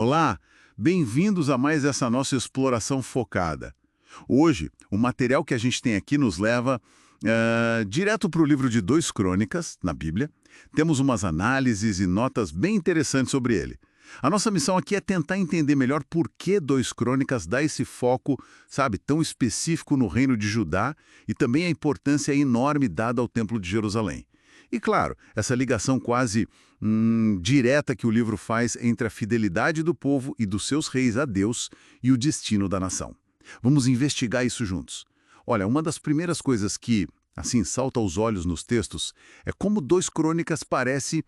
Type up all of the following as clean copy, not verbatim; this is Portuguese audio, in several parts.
Olá, bem-vindos a mais essa nossa exploração focada. Hoje, o material que a gente tem aqui nos leva direto para o livro de 2 Crônicas, na Bíblia. Temos umas análises e notas bem interessantes sobre ele. A nossa missão aqui é tentar entender melhor por que 2 Crônicas dá esse foco, sabe, tão específico no reino de Judá e também a importância enorme dada ao Templo de Jerusalém. E claro, essa ligação quase direta que o livro faz entre a fidelidade do povo e dos seus reis a Deus e o destino da nação. Vamos investigar isso juntos. Olha, uma das primeiras coisas que, assim, salta aos olhos nos textos é como 2 Crônicas parece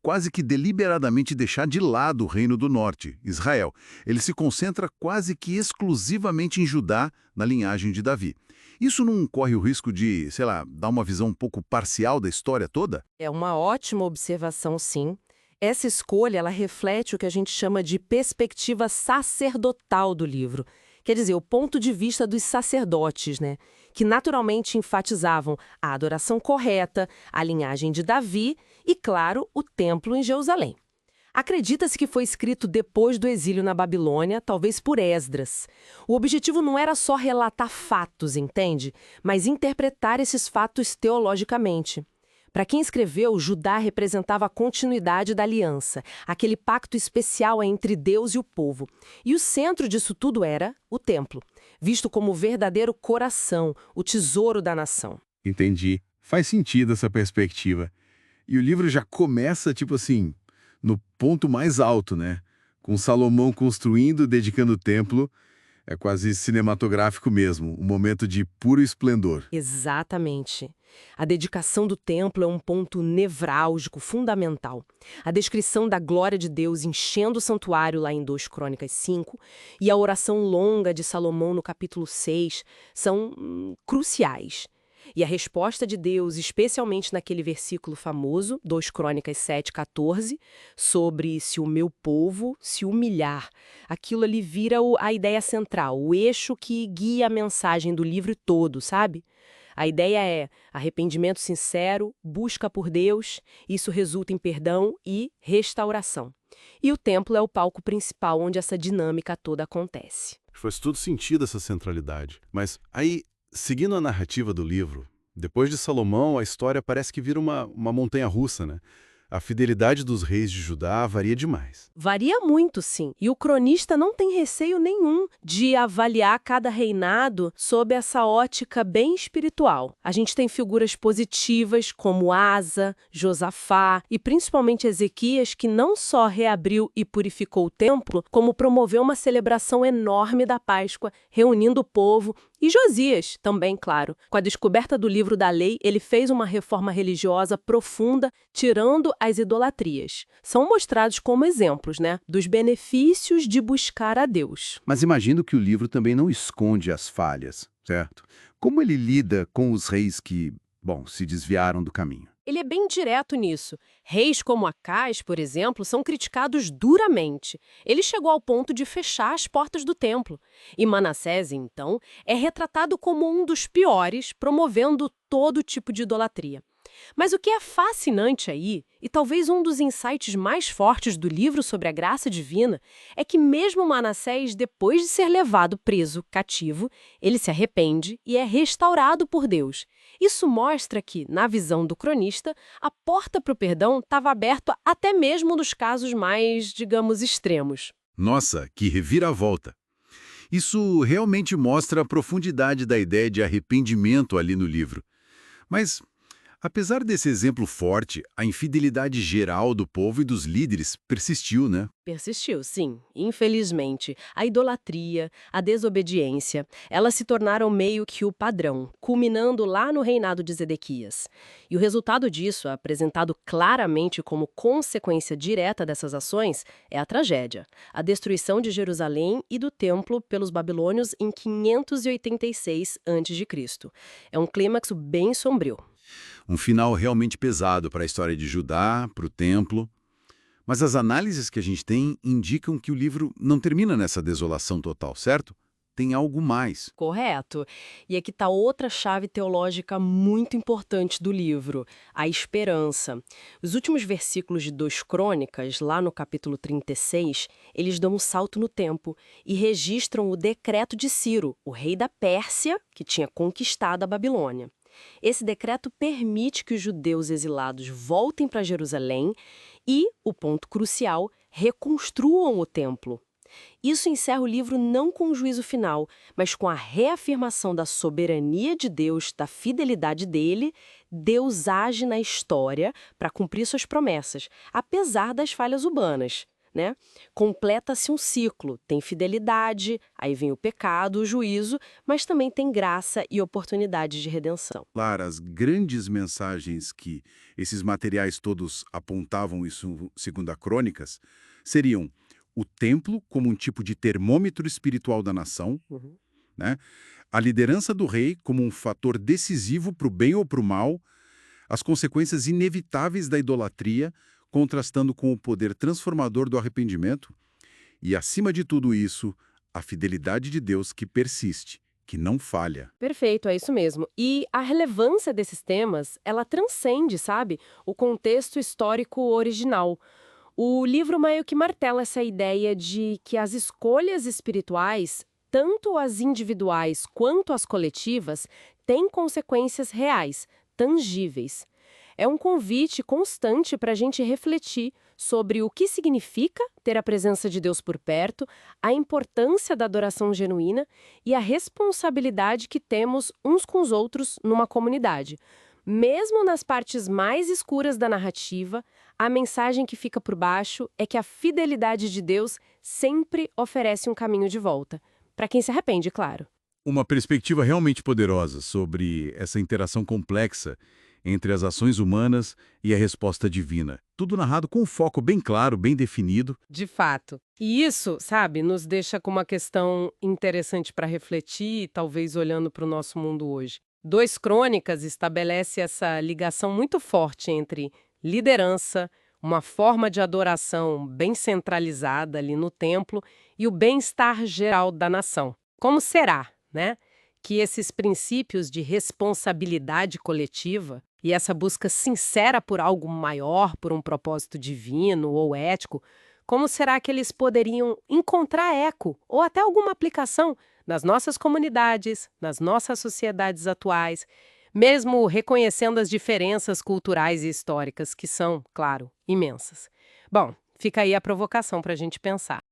quase que deliberadamente deixar de lado o reino do norte, Israel. Ele se concentra quase que exclusivamente em Judá, na linhagem de Davi. Isso não corre o risco de, sei lá, dar uma visão um pouco parcial da história toda? É uma ótima observação, sim. Essa escolha, ela reflete o que a gente chama de perspectiva sacerdotal do livro. Quer dizer, o ponto de vista dos sacerdotes, né? Que naturalmente enfatizavam a adoração correta, a linhagem de Davi e, claro, o templo em Jerusalém. Acredita-se que foi escrito depois do exílio na Babilônia, talvez por Esdras. O objetivo não era só relatar fatos, entende? Mas interpretar esses fatos teologicamente. Para quem escreveu, Judá representava a continuidade da aliança, aquele pacto especial entre Deus e o povo. E o centro disso tudo era o templo, visto como o verdadeiro coração, o tesouro da nação. Entendi. Faz sentido essa perspectiva. E o livro já começa, tipo assim, no ponto mais alto, né? Com Salomão construindo, dedicando o templo. É quase cinematográfico mesmo, um momento de puro esplendor. Exatamente. A dedicação do templo é um ponto nevrálgico, fundamental. A descrição da glória de Deus enchendo o santuário lá em 2 Crônicas 5 e a oração longa de Salomão no capítulo 6 são cruciais. E a resposta de Deus, especialmente naquele versículo famoso, 2 Crônicas 7:14, sobre se o meu povo se humilhar. Aquilo ali vira a ideia central, o eixo que guia a mensagem do livro todo, sabe? A ideia é arrependimento sincero, busca por Deus, isso resulta em perdão e restauração. E o templo é o palco principal onde essa dinâmica toda acontece. Faz todo sentido essa centralidade. Mas aí, seguindo a narrativa do livro, depois de Salomão, a história parece que vira uma montanha-russa, né? A fidelidade dos reis de Judá varia demais. Varia muito, sim. E o cronista não tem receio nenhum de avaliar cada reinado sob essa ótica bem espiritual. A gente tem figuras positivas como Asa, Josafá e principalmente Ezequias, que não só reabriu e purificou o templo, como promoveu uma celebração enorme da Páscoa, reunindo o povo. E Josias, também, claro. Com a descoberta do livro da lei, ele fez uma reforma religiosa profunda, tirando as idolatrias. São mostrados como exemplos, né, dos benefícios de buscar a Deus. Mas imagino que o livro também não esconde as falhas, certo? Como ele lida com os reis que, se desviaram do caminho? Ele é bem direto nisso. Reis como Acás, por exemplo, são criticados duramente. Ele chegou ao ponto de fechar as portas do templo. E Manassés, então, é retratado como um dos piores, promovendo todo tipo de idolatria. Mas o que é fascinante aí, e talvez um dos insights mais fortes do livro sobre a graça divina, é que mesmo Manassés, depois de ser levado preso, cativo, ele se arrepende e é restaurado por Deus. Isso mostra que, na visão do cronista, a porta para o perdão estava aberta até mesmo nos casos mais, digamos, extremos. Nossa, que reviravolta! Isso realmente mostra a profundidade da ideia de arrependimento ali no livro. Mas, apesar desse exemplo forte, a infidelidade geral do povo e dos líderes persistiu, né? Persistiu, sim. Infelizmente, a idolatria, a desobediência, elas se tornaram meio que o padrão, culminando lá no reinado de Zedequias. E o resultado disso, apresentado claramente como consequência direta dessas ações, é a tragédia, a destruição de Jerusalém e do templo pelos babilônios em 586 a.C. É um clímax bem sombrio. Um final realmente pesado para a história de Judá, para o templo. Mas as análises que a gente tem indicam que o livro não termina nessa desolação total, certo? tem algo mais. Correto. E aqui está outra chave teológica muito importante do livro, a esperança. Os últimos versículos de 2 Crônicas, lá no capítulo 36, eles dão um salto no tempo e registram o decreto de Ciro, o rei da Pérsia, que tinha conquistado a Babilônia. Esse decreto permite que os judeus exilados voltem para Jerusalém e, o ponto crucial, reconstruam o templo. Isso encerra o livro não com um juízo final, mas com a reafirmação da soberania de Deus, da fidelidade dele. Deus age na história para cumprir suas promessas, apesar das falhas humanas, né? Completa-se um ciclo, tem fidelidade, aí vem o pecado, o juízo, mas também tem graça e oportunidade de redenção. Claro, as grandes mensagens que esses materiais todos apontavam, isso segundo a Crônicas, seriam o templo como um tipo de termômetro espiritual da nação, né? A liderança do rei como um fator decisivo para o bem ou para o mal, as consequências inevitáveis da idolatria, contrastando com o poder transformador do arrependimento, e, acima de tudo isso, a fidelidade de Deus que persiste, que não falha. Perfeito, é isso mesmo. E a relevância desses temas, ela transcende, sabe, o contexto histórico original. O livro meio que martela essa ideia de que as escolhas espirituais, tanto as individuais quanto as coletivas, têm consequências reais, tangíveis. É um convite constante para a gente refletir sobre o que significa ter a presença de Deus por perto, a importância da adoração genuína e a responsabilidade que temos uns com os outros numa comunidade. Mesmo nas partes mais escuras da narrativa, a mensagem que fica por baixo é que a fidelidade de Deus sempre oferece um caminho de volta. Para quem se arrepende, claro. Uma perspectiva realmente poderosa sobre essa interação complexa entre as ações humanas e a resposta divina. Tudo narrado com um foco bem claro, bem definido. De fato. E isso, sabe, nos deixa com uma questão interessante para refletir, talvez olhando para o nosso mundo hoje. 2 Crônicas estabelece essa ligação muito forte entre liderança, uma forma de adoração bem centralizada ali no templo e o bem-estar geral da nação. Como será, né, que esses princípios de responsabilidade coletiva e essa busca sincera por algo maior, por um propósito divino ou ético, como será que eles poderiam encontrar eco ou até alguma aplicação nas nossas comunidades, nas nossas sociedades atuais, mesmo reconhecendo as diferenças culturais e históricas, que são, claro, imensas. Bom, fica aí a provocação para a gente pensar.